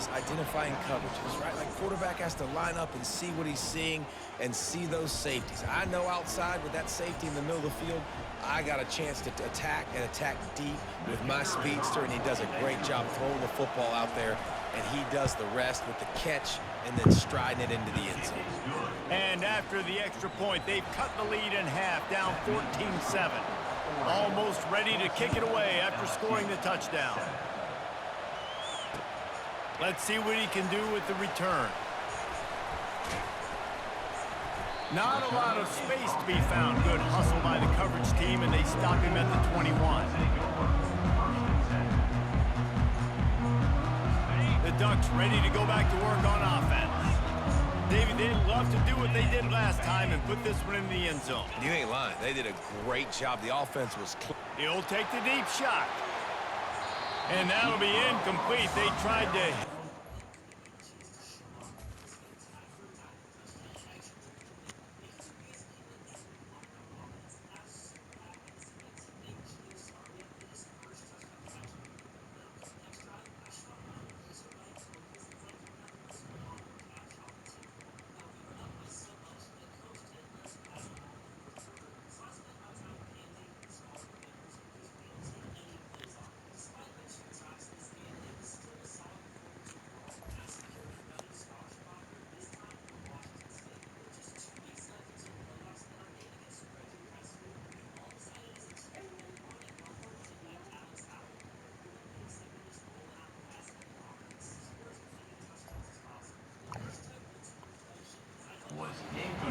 is identifying coverages, right? Like quarterback has to line up and see what he's seeing and see those safeties. I know outside with that safety in the middle of the field, I got a chance to attack and attack deep with my speedster, and he does a great job throwing the football out there, and he does the rest with the catch and then striding it into the end zone. And after the extra point, they've cut the lead in half, down 14-7. Almost ready to kick it away after scoring the touchdown. Let's see what he can do with the return. Not a lot of space to be found. Good hustle by the coverage team, and they stop him at the 21. The Ducks ready to go back to work on offense. David, they'd love to do what they did last time and put this one in the end zone. You ain't lying. They did a great job. The offense was clear. He'll take the deep shot. And that'll be incomplete. They tried to...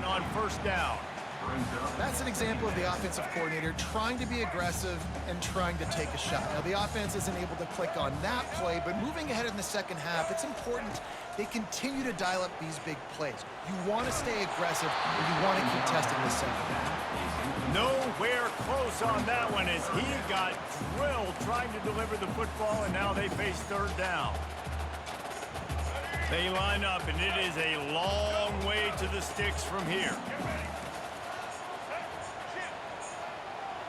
on first down. That's an example of the offensive coordinator trying to be aggressive and trying to take a shot. Now, the offense isn't able to click on that play, but moving ahead in the second half, it's important they continue to dial up these big plays. You want to stay aggressive, or you want to contest in the second half. Nowhere close on that one as he got drilled trying to deliver the football, and now they face third down. They line up, and it is a long way to the sticks from here.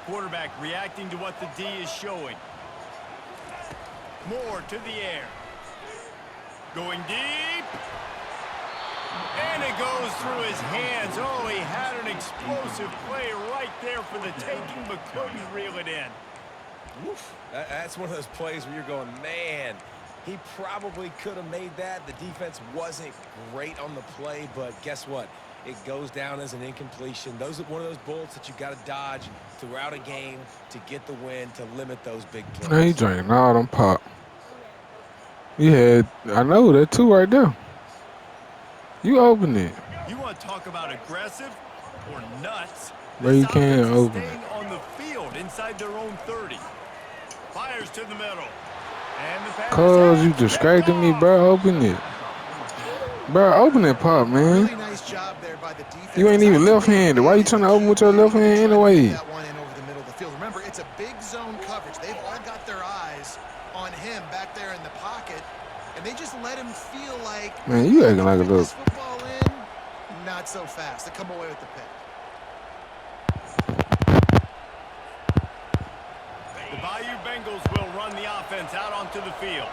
Quarterback reacting to what the D is showing. Moore to the air. Going deep. And it goes through his hands. Oh, he had an explosive play right there for the taking, but couldn't reel it in. Oof. That's one of those plays where you're going, man, he probably could have made that. The defense wasn't great on the play, but guess what? It goes down as an incompletion. Those are one of those bullets that you got to dodge throughout a game to get the win, to limit those big plays. Now he drinking all them pop. You had, I know, that two right there. You open it. You want to talk about aggressive or nuts? But you can't open it. Staying on the field inside their own 30. Fires to the middle. And the pass. Cause you distracted me, bro. Open it. Bro, open that pop, man. Really nice job there by the defense. You ain't even left-handed. Why you trying to open with your left hand anyway? That one in over the middle of the field. Remember, it's a big zone coverage. They've all got their eyes on him back there in the pocket, and they just let him feel like, Man, you acting like a little. this football in, not so fast. They come away with the pick. The Bayou Bengals will run the offense out onto the field.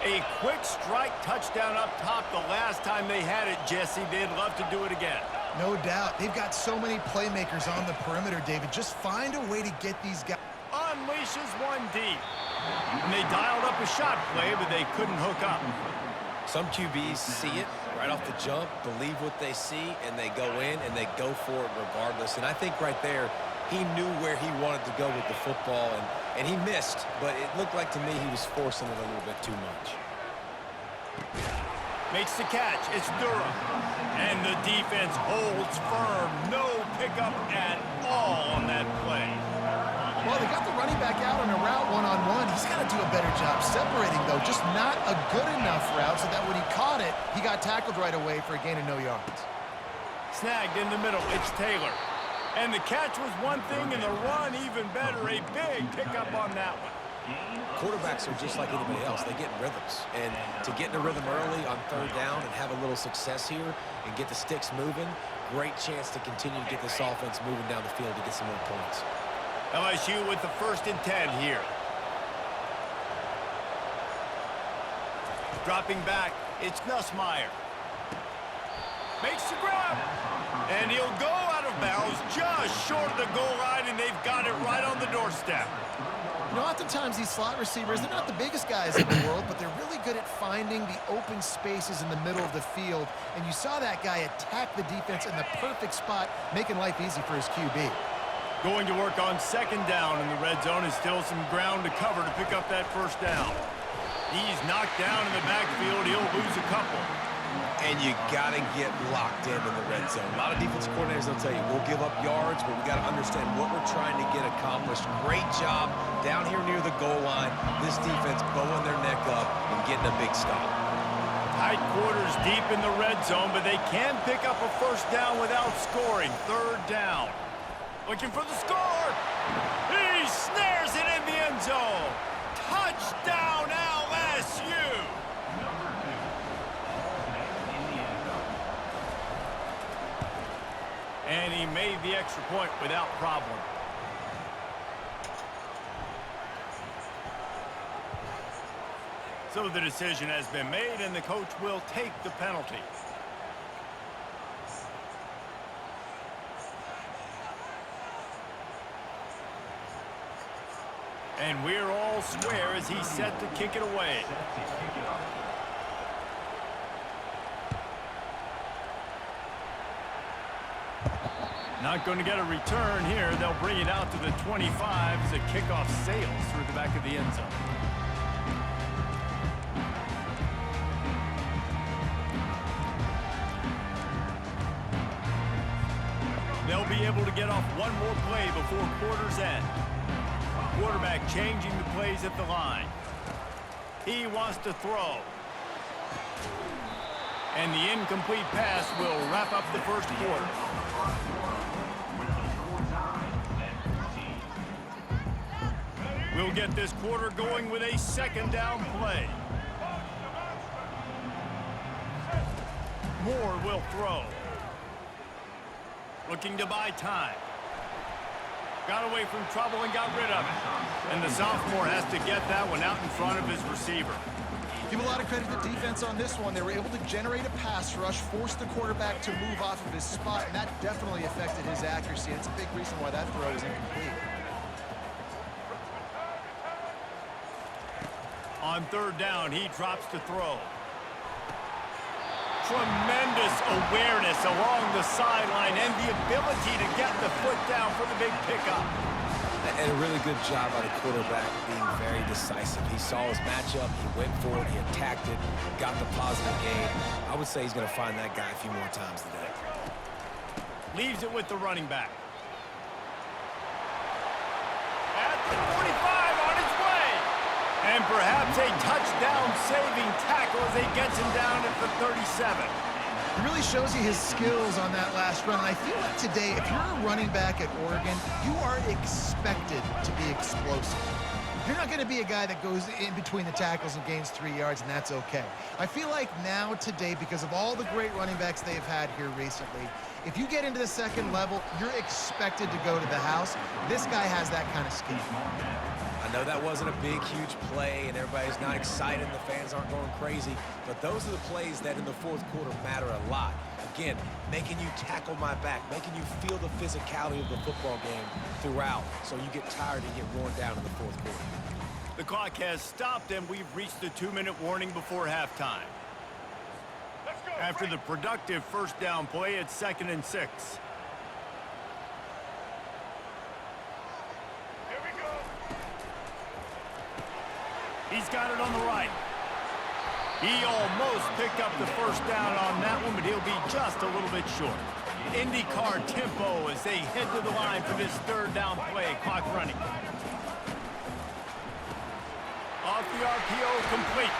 A quick strike touchdown up top the last time they had it, Jesse. They'd love to do it again. No doubt. They've got so many playmakers on the perimeter, David. Just find a way to get these guys. Unleashes one deep. And they dialed up a shot play, but they couldn't hook up. Some QBs see it right off the jump, believe what they see, and they go in and they go for it regardless. And I think right there, he knew where he wanted to go with the football, and he missed, but it looked like to me he was forcing it a little bit too much. Makes the catch. It's Durham. And the defense holds firm. No pickup at all on that play. Well, they got the running back out on a route one-on-one. He's got to do a better job separating, though. Just not a good enough route so that when he caught it, he got tackled right away for a gain of no yards. Snagged in the middle. It's Taylor. And the catch was one thing, and the run even better. A big pickup on that one. Quarterbacks are just like anybody else. They get in rhythms. And to get in a rhythm early on third down and have a little success here and get the sticks moving, great chance to continue to get this offense moving down the field to get some more points. LSU with the 1st and 10 here. Dropping back, it's Nussmeier. Makes the grab. And he'll go out of bounds just short of the goal line, and they've got it right on the doorstep. You know, oftentimes these slot receivers, they're not the biggest guys in the world, but they're really good at finding the open spaces in the middle of the field. And you saw that guy attack the defense in the perfect spot, making life easy for his QB. Going to work on second down, and the red zone is still some ground to cover to pick up that first down. He's knocked down in the backfield. He'll lose a couple. And you got to get locked in the red zone. A lot of defensive coordinators will tell you, we'll give up yards, but we got to understand what we're trying to get accomplished. Great job down here near the goal line. This defense bowing their neck up and getting a big stop. Tight quarters deep in the red zone, but they can pick up a first down without scoring. Third down. Looking for the score. He snares it in the end zone. Touchdown, LSU. And he made the extra point without problem. So the decision has been made, and the coach will take the penalty. And we're all square as he's set to kick it away. Not going to get a return here. They'll bring it out to the 25 as a kickoff sails through the back of the end zone. They'll be able to get off one more play before quarter's end. Quarterback changing the plays at the line. He wants to throw. And the incomplete pass will wrap up the first quarter. We'll get this quarter going with a second down play. Moore will throw. Looking to buy time. Got away from trouble and got rid of it. And the sophomore has to get that one out in front of his receiver. Give a lot of credit to defense on this one. They were able to generate a pass rush, force the quarterback to move off of his spot, and that definitely affected his accuracy. It's a big reason why that throw is incomplete. On third down, he drops to throw. Tremendous awareness along the sideline and the ability to get the foot down for the big pickup. And a really good job by the quarterback being very decisive. He saw his matchup, he went for it, he attacked it, got the positive gain. I would say he's going to find that guy a few more times today. Leaves it with the running back. At the 45 on his way. And perhaps a touchdown-saving tackle as he gets him down at the 37. It really shows you his skills on that last run. And I feel like today, if you're a running back at Oregon, you are expected to be explosive. You're not going to be a guy that goes in between the tackles and gains 3 yards, and that's okay. I feel like now today, because of all the great running backs they've had here recently, if you get into the second level, you're expected to go to the house. This guy has that kind of skill. I know that wasn't a big, huge play, and everybody's not excited, the fans aren't going crazy, but those are the plays that in the fourth quarter matter a lot. Again, making you tackle my back, making you feel the physicality of the football game throughout, so you get tired and get worn down in the fourth quarter. The clock has stopped, and we've reached the 2-minute warning before halftime. After the productive first down play, it's 2nd and 6. He's got it on the right. He almost picked up the first down on that one, but he'll be just a little bit short. IndyCar tempo as they head to the line for this third down play. Clock running. Off the RPO, complete.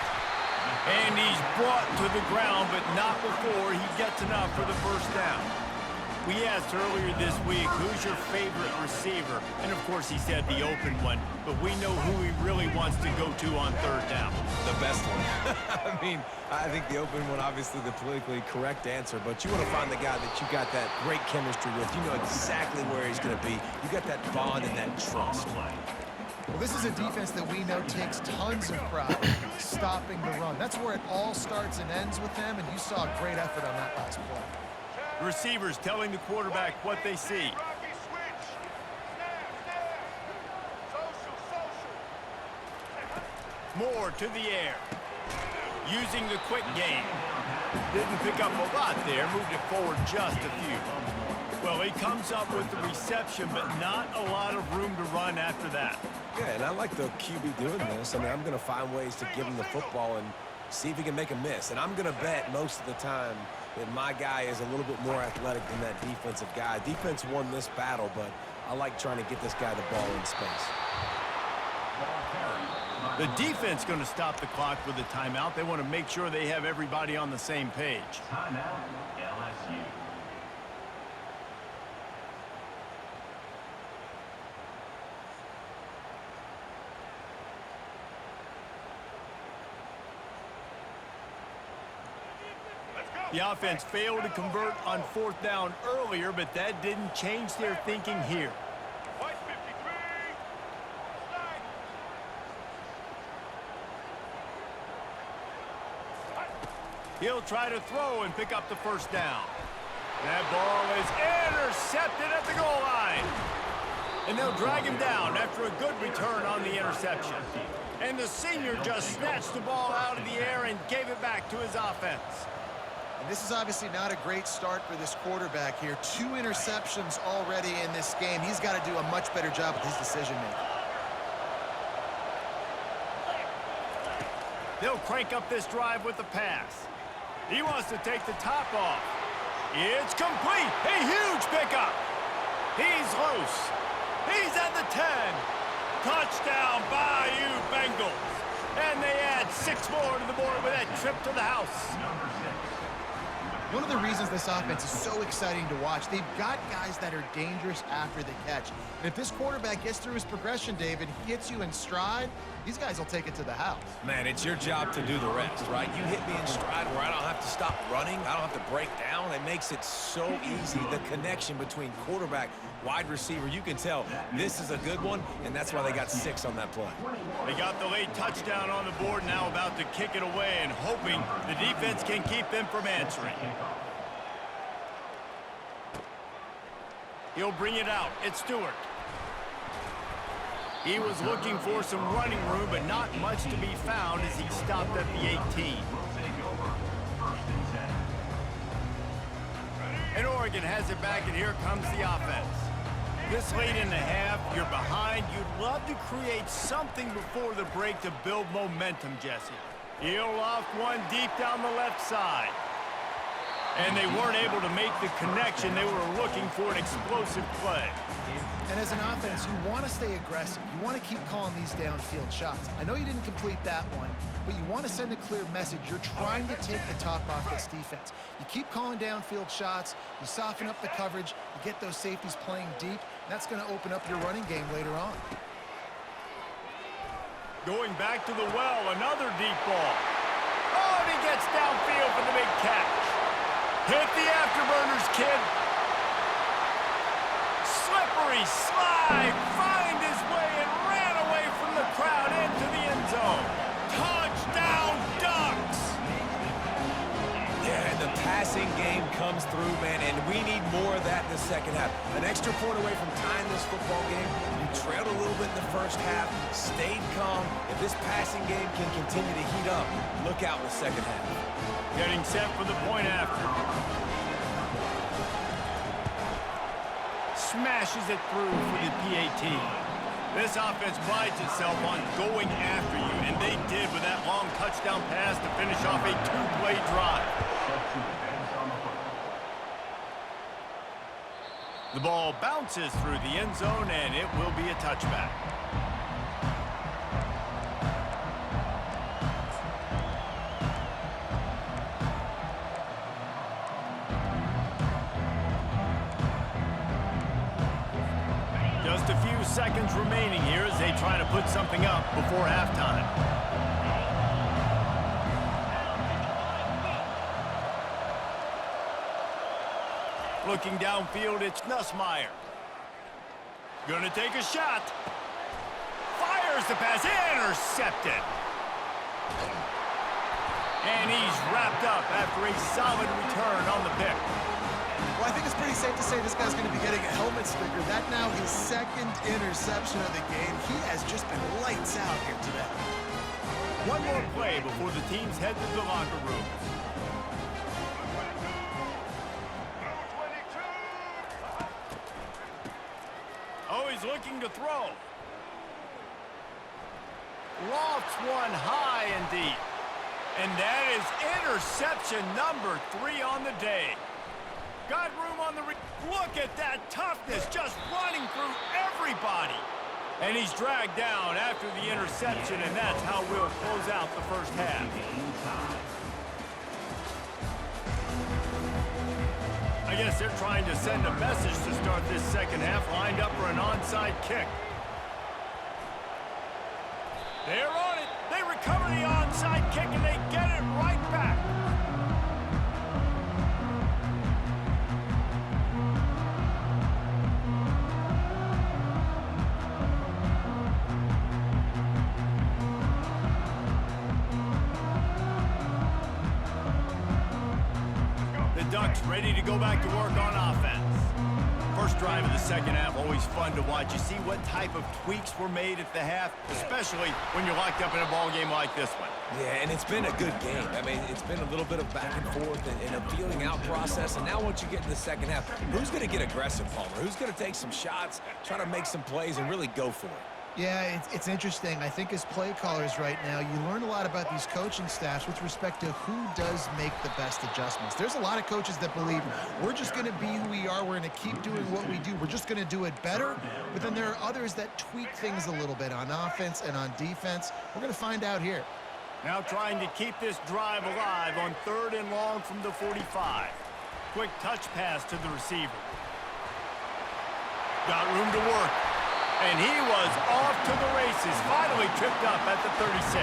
And he's brought to the ground, but not before he gets enough for the first down. We asked earlier this week, who's your favorite receiver? And of course he said the open one, but we know who he really wants to go to on third down. The best one. I mean, I think the open one, obviously the politically correct answer, but you want to find the guy that you got that great chemistry with. You know exactly where he's going to be. You got that bond and that trust. Well, this is a defense that we know takes tons of pride stopping the run. That's where it all starts and ends with them, and you saw a great effort on that last play. Receivers telling the quarterback what they see. Moore to the air. Using the quick game. Didn't pick up a lot there. Moved it forward just a few. Well, he comes up with the reception, but not a lot of room to run after that. Yeah, and I like the QB doing this. I mean, I'm going to find ways to give him the football and see if he can make a miss. And I'm going to bet most of the time that my guy is a little bit more athletic than that defensive guy. Defense won this battle, but I like trying to get this guy the ball in space. The defense going to stop the clock with a timeout. They want to make sure they have everybody on the same page. Timeout, LSU. The offense failed to convert on 4th down earlier, but that didn't change their thinking here. He'll try to throw and pick up the 1st down. That ball is intercepted at the goal line. And they'll drag him down after a good return on the interception. And the senior just snatched the ball out of the air and gave it back to his offense. And this is obviously not a great start for this quarterback here. 2 interceptions already in this game. He's got to do a much better job with his decision-making. They'll crank up this drive with the pass. He wants to take the top off. It's complete. A huge pickup. He's loose. He's at the 10. Touchdown, Bayou Bengals. And they add 6 more to the board with that trip to the house. One of the reasons this offense is so exciting to watch, they've got guys that are dangerous after the catch. And if this quarterback gets through his progression, David, he hits you in stride, these guys will take it to the house. Man, it's your job to do the rest, right? You hit me in stride where I don't have to stop running. I don't have to break down. It makes it so easy. The connection between quarterback, wide receiver, you can tell this is a good one, and that's why they got 6 on that play. They got the late touchdown on the board, now about to kick it away and hoping the defense can keep them from answering. He'll bring it out. It's Stewart. He was looking for some running room, but not much to be found as he stopped at the 18. And Oregon has it back, and here comes the offense. This late in the half, you're behind. You'd love to create something before the break to build momentum, Jesse. He'll loft one deep down the left side. And they weren't able to make the connection. They were looking for an explosive play. And as an offense, you want to stay aggressive. You want to keep calling these downfield shots. I know you didn't complete that one, but you want to send a clear message. You're trying to take the top off this defense. You keep calling downfield shots, you soften up the coverage, you get those safeties playing deep, and that's going to open up your running game later on. Going back to the well, another deep ball. Oh, and he gets downfield for the big catch. Hit the afterburners, kid. Slippery slide, find his way and ran away from the crowd into the end zone. Touchdown, Ducks! Yeah, and the passing game comes through, man, and we need more of that in the second half. An extra point away from tying this football game. You trailed a little bit in the first half, stayed calm. If this passing game can continue to heat up, look out in the second half. Getting set for the point after. Smashes it through for the PAT. This offense prides itself on going after you, and they did with that long touchdown pass to finish off a 2-play drive. The ball bounces through the end zone, and it will be a touchback. Just a few seconds remaining here as they try to put something up before halftime. Looking downfield, it's Nussmeier. Gonna take a shot. Fires There's the pass, intercepted. And he's wrapped up after a solid return on the pick. Well, I think it's pretty safe to say this guy's going to be getting a helmet sticker. That now his second interception of the game. He has just been lights out here today. One more play before the teams head to the locker rooms. Oh, he's looking to throw. Lofts one high and deep. And that is interception number 3 on the day. Got room on the... Look at that toughness, just running through everybody. And he's dragged down after the interception, and that's how we'll close out the first half. I guess they're trying to send a message to start this second half, lined up for an onside kick. They're on it. They recover the onside kick, and they get it right back. The Ducks ready to go back to work on offense. First drive of the second half, always fun to watch. You see what type of tweaks were made at the half, especially when you're locked up in a ball game like this one. Yeah, and it's been a good game. I mean, it's been a little bit of back and forth and a feeling out process. And now once you get in the second half, who's going to get aggressive, Palmer? Who's going to take some shots, try to make some plays, and really go for it? Yeah, it's interesting. I think as play callers right now, you learn a lot about these coaching staffs with respect to who does make the best adjustments. There's a lot of coaches that believe we're just going to be who we are. We're going to keep doing what we do. We're just going to do it better. But then there are others that tweak things a little bit on offense and on defense. We're going to find out here. Now trying to keep this drive alive on 3rd and long from the 45. Quick touch pass to the receiver. Got room to work. And he was off to the races, finally tripped up at the 36.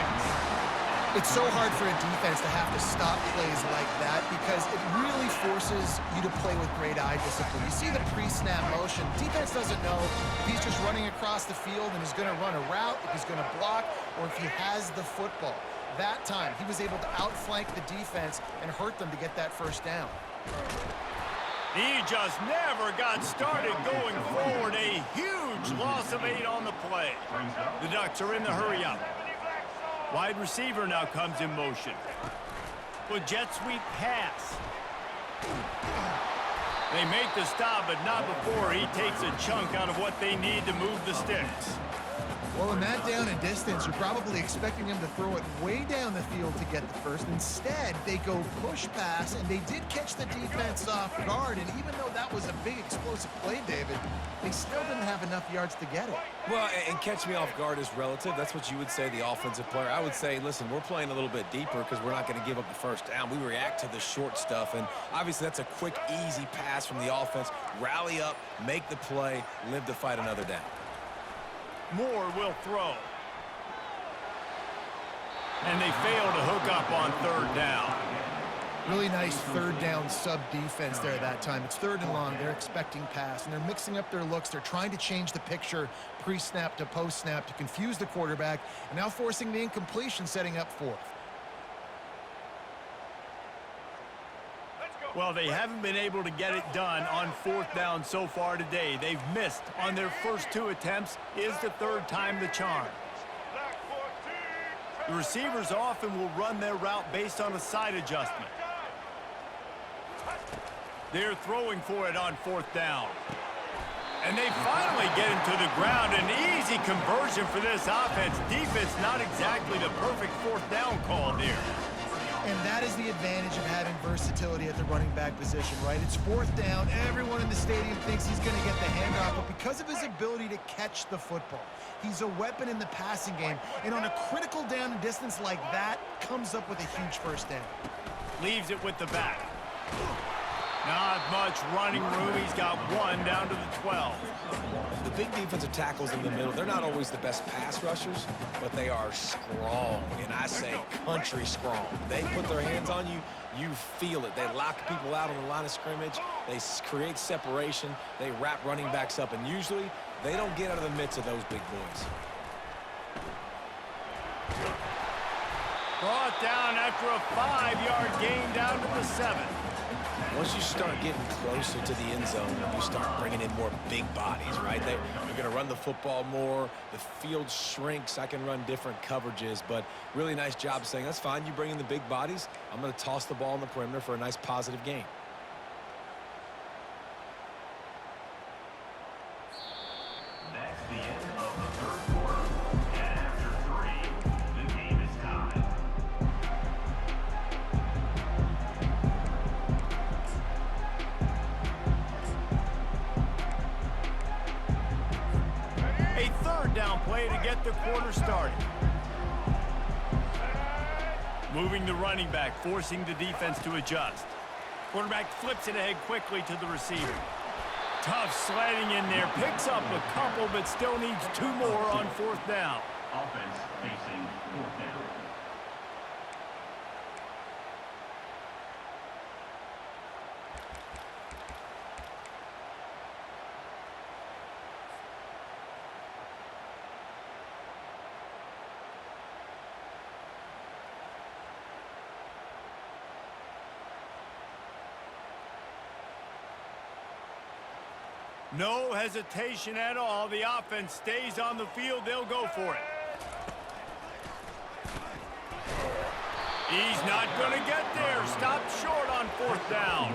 It's so hard for a defense to have to stop plays like that because it really forces you to play with great eye discipline. You see the pre-snap motion. Defense doesn't know if he's just running across the field and is going to run a route, if he's going to block, or if he has the football. That time, he was able to outflank the defense and hurt them to get that first down. He just never got started going forward. A huge loss of 8 on the play. The Ducks are in the hurry-up. Wide receiver now comes in motion. With jet sweep pass. They make the stop, but not before he takes a chunk out of what they need to move the sticks. Well, in that down and distance, you're probably expecting him to throw it way down the field to get the first. Instead, they go push pass, and they did catch the defense off guard. And even though that was a big explosive play, David, they still didn't have enough yards to get it. Well, and catch me off guard is relative. That's what you would say, the offensive player. I would say, listen, we're playing a little bit deeper because we're not going to give up the first down. We react to the short stuff, and obviously that's a quick, easy pass from the offense. Rally up, make the play, live to fight another down. Moore will throw. And they fail to hook up on 3rd down. Really nice 3rd down sub-defense there that time. It's 3rd and long. They're expecting pass, and they're mixing up their looks. They're trying to change the picture pre-snap to post-snap to confuse the quarterback, and now forcing the incompletion, setting up 4th. Well, they haven't been able to get it done on 4th down so far today. They've missed on their first 2 attempts. Is the 3rd time the charm. The receivers often will run their route based on a side adjustment. They're throwing for it on 4th down. And they finally get him to the ground. An easy conversion for this offense. Defense not exactly the perfect 4th down call there. And that is the advantage of having versatility at the running back position, right? It's 4th down. Everyone in the stadium thinks he's going to get the handoff, but because of his ability to catch the football, he's a weapon in the passing game. And on a critical down and distance like that, comes up with a huge first down. Leaves it with the back. Not much running room. He's got 1 down to the 12. The big defensive tackles in the middle, they're not always the best pass rushers, but they are strong, and I say country strong. They put their hands on you, you feel it. They lock people out on the line of scrimmage. They create separation. They wrap running backs up, and usually they don't get out of the midst of those big boys. Brought down after a 5-yard gain down to the 7. Once you start getting closer to the end zone, you start bringing in more big bodies, right? They're going to run the football more. The field shrinks. I can run different coverages, but really nice job saying, that's fine. You bring in the big bodies. I'm going to toss the ball on the perimeter for a nice positive gain. That's the end of the third quarter. And after 3, the game is tied. A third down play to get the quarter started. Moving the running back, forcing the defense to adjust. Quarterback flips it ahead quickly to the receiver. Tough sledding in there. Picks up a couple, but still needs 2 more on 4th down. Offense facing 4th down. No hesitation at all. The offense stays on the field. They'll go for it. He's not going to get there. Stopped short on 4th down.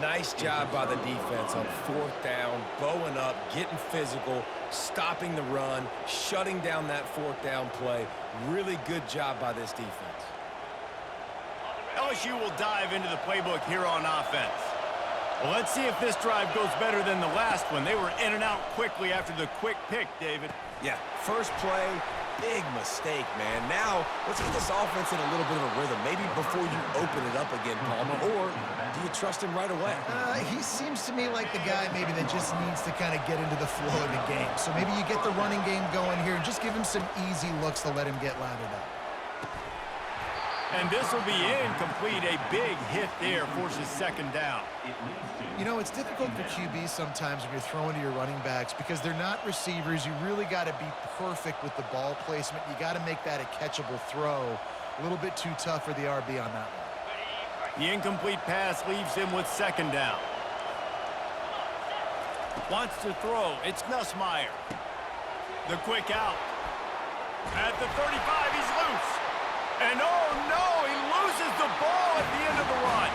Nice job by the defense on 4th down, bowing up, getting physical, stopping the run, shutting down that 4th down play. Really good job by this defense. LSU will dive into the playbook here on offense. Well, let's see if this drive goes better than the last one. They were in and out quickly after the quick pick, David. Yeah, first play, big mistake, man. Now, let's get this offense in a little bit of a rhythm. Maybe before you open it up again, Palmer, or do you trust him right away? He seems to me like the guy maybe that just needs to kind of get into the flow of the game. So maybe you get the running game going here and just give him some easy looks to let him get lathered up. And this will be incomplete. A big hit there forces 2nd down. You know, it's difficult for QBs sometimes when you're throwing to your running backs because they're not receivers. You really got to be perfect with the ball placement. You got to make that a catchable throw. A little bit too tough for the RB on that one. The incomplete pass leaves him with 2nd down. Wants to throw. It's Nussmeier. The quick out. At the 35, he's loose. And oh no, he loses the ball at the end of the run.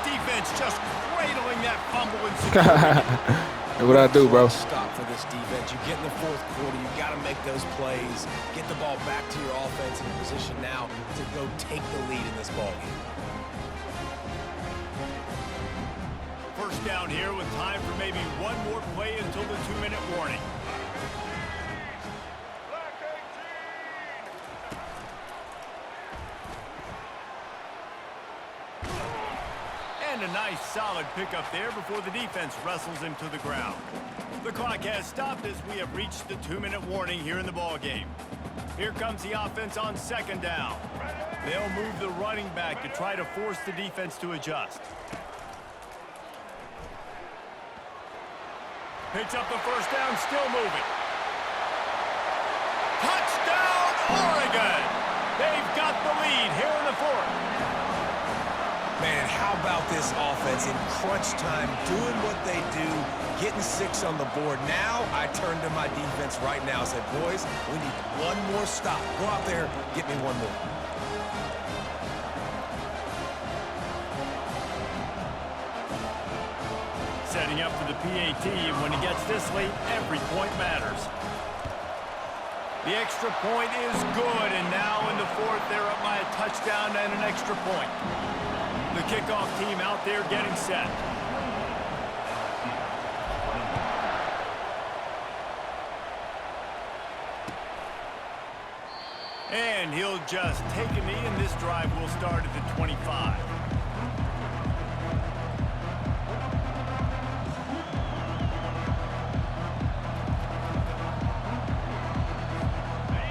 Defense just cradling that fumble and security. What I do, bro? Stop for this defense. You get in the 4th quarter, you got to make those plays. Get the ball back to your offense in a position now to go take the lead in this ball game. First down here with time for maybe one more play until the 2-minute warning. And a nice solid pickup there before the defense wrestles him to the ground. The clock has stopped as we have reached the 2-minute warning here in the ball game. Here comes the offense on 2nd down. They'll move the running back to try to force the defense to adjust. Picks up the 1st down, still moving. Touchdown, Oregon! They've got the lead here in the 4th. Man, how about this offense in crunch time, doing what they do, getting 6 on the board. Now I turn to my defense right now and say, boys, we need one more stop. Go out there, get me one more. Setting up for the PAT, and when he gets this late, every point matters. The extra point is good, and now in the 4th, they're up by a touchdown and an extra point. The kickoff team out there getting set. And he'll just take a knee, and this drive will start at the 25.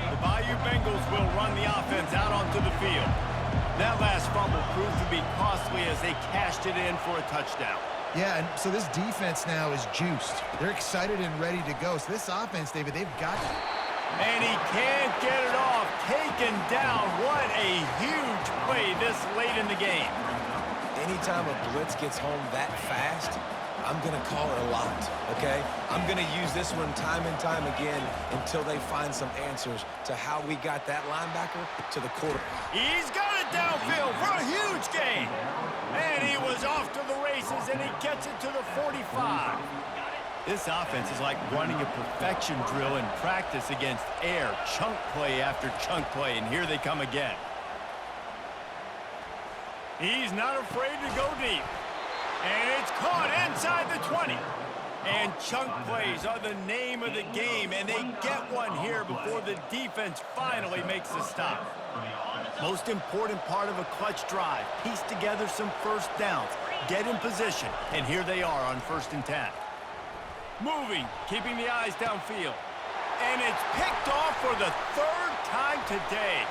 The Bayou Bengals will run the offense out onto the field. That last fumble proved to be costly as they cashed it in for a touchdown. Yeah, and so this defense now is juiced. They're excited and ready to go. So this offense, David, they've got it. And he can't get it off. taken down. What a huge play this late in the game. Anytime a blitz gets home that fast, I'm going to call it a lot, okay? I'm going to use this one time and time again until they find some answers to how we got that linebacker to the quarter. He's got it downfield for a huge gain. And he was off to the races, and he gets it to the 45. This offense is like running a perfection drill in practice against air. Chunk play after chunk play, and here they come again. He's not afraid to go deep. And it's caught inside the 20. And chunk plays are the name of the game, and they get one here before the defense finally makes the stop. Most important part of a clutch drive, piece together some first downs, get in position, and here they are on 1st and 10. Moving, keeping the eyes downfield. And it's picked off for the 3rd time today.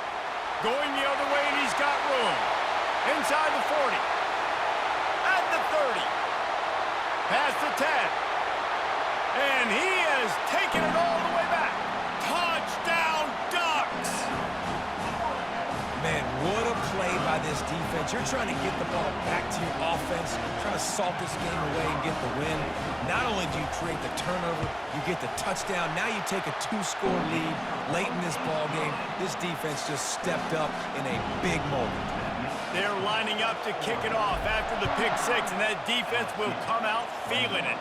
Going the other way, and he's got room. Inside the 40. At the 30. Past the 10. And he has taken it all the way back. Touchdown, Ducks! Man, what a play by this defense. You're trying to get the ball back to your offense, trying to salt this game away and get the win. Not only do you create the turnover, you get the touchdown. Now you take a 2-score lead late in this ball game. This defense just stepped up in a big moment. They're lining up to kick it off after the pick 6, and that defense will come out feeling it.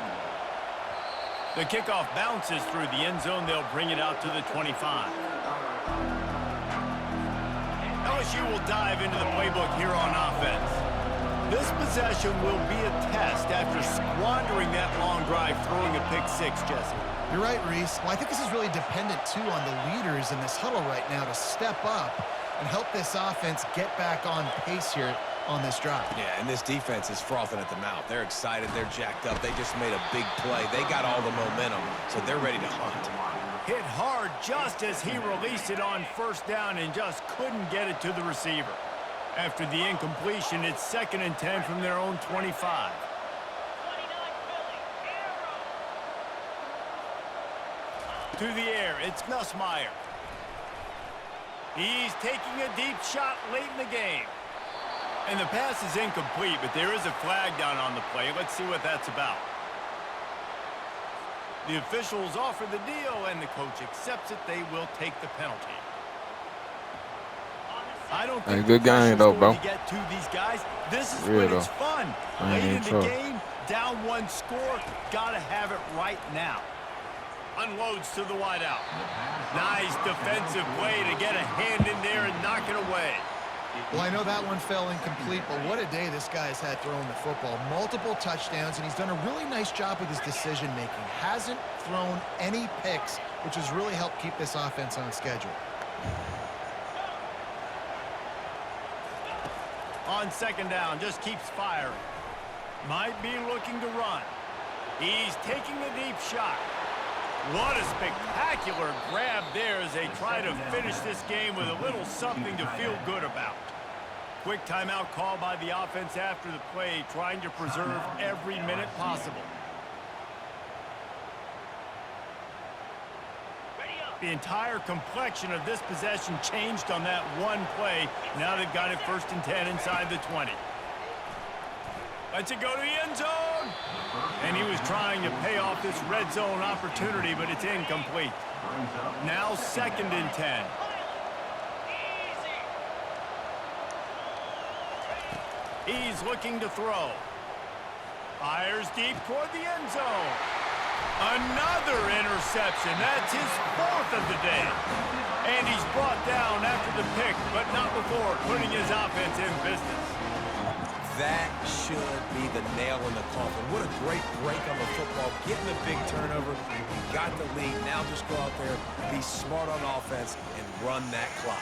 The kickoff bounces through the end zone. They'll bring it out to the 25. LSU will dive into the playbook here on offense. This possession will be a test after squandering that long drive throwing a pick 6, Jesse. You're right, Reese. Well, I think this is really dependent, too, on the leaders in this huddle right now to step up and help this offense get back on pace here on this drive. Yeah, and this defense is frothing at the mouth. They're excited. They're jacked up. They just made a big play. They got all the momentum, so they're ready to hunt. Hit hard just as he released it on 1st down and just couldn't get it to the receiver. After the incompletion, it's 2nd and 10 from their own 25. To the air, it's Nussmeier. He's taking a deep shot late in the game. And the pass is incomplete, but there is a flag down on the play. Let's see what that's about. The officials offer the deal, and the coach accepts it. They will take the penalty. I don't think good game though, bro. to get to these guys. This is Real when it's though. fun. Late in the game, down 1 score, gotta have it right now. Unloads to the wideout. Nice defensive play to get a hand in there and knock it away. Well, I know that one fell incomplete, but what a day this guy's had throwing the football. Multiple touchdowns, and he's done a really nice job with his decision-making. Hasn't thrown any picks, which has really helped keep this offense on schedule. On 2nd down, just keeps firing. Might be looking to run. He's taking the deep shot. What a spectacular grab there as they try to finish this game with a little something to feel good about. Quick timeout call by the offense after the play, trying to preserve every minute possible. The entire complexion of this possession changed on that one play. Now they've got it 1st and 10 inside the 20. Lets it go to the end zone. And he was trying to pay off this red zone opportunity, but it's incomplete. Now 2nd and 10. He's looking to throw. Fires deep toward the end zone. Another interception. That's his 4th of the day. And he's brought down after the pick, but not before putting his offense in business. That should be the nail in the coffin. What a great break on the football. Getting a big turnover. You got the lead. Now just go out there, be smart on offense, and run that clock.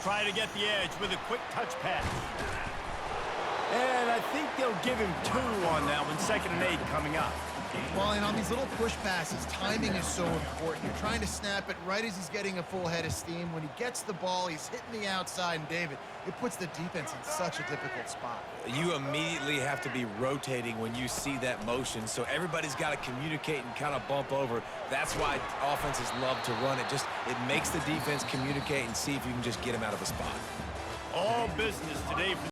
Try to get the edge with a quick touch pass. And I think they'll give him 2 on that one. 2nd and 8 coming up. Well, and on these little push passes, timing is so important. You're trying to snap it right as he's getting a full head of steam. When he gets the ball, he's hitting the outside, and David, it puts the defense in such a difficult spot. You immediately have to be rotating when you see that motion, so everybody's got to communicate and kind of bump over. That's why offenses love to run it. It makes the defense communicate and see if you can just get him out of a spot. All business today for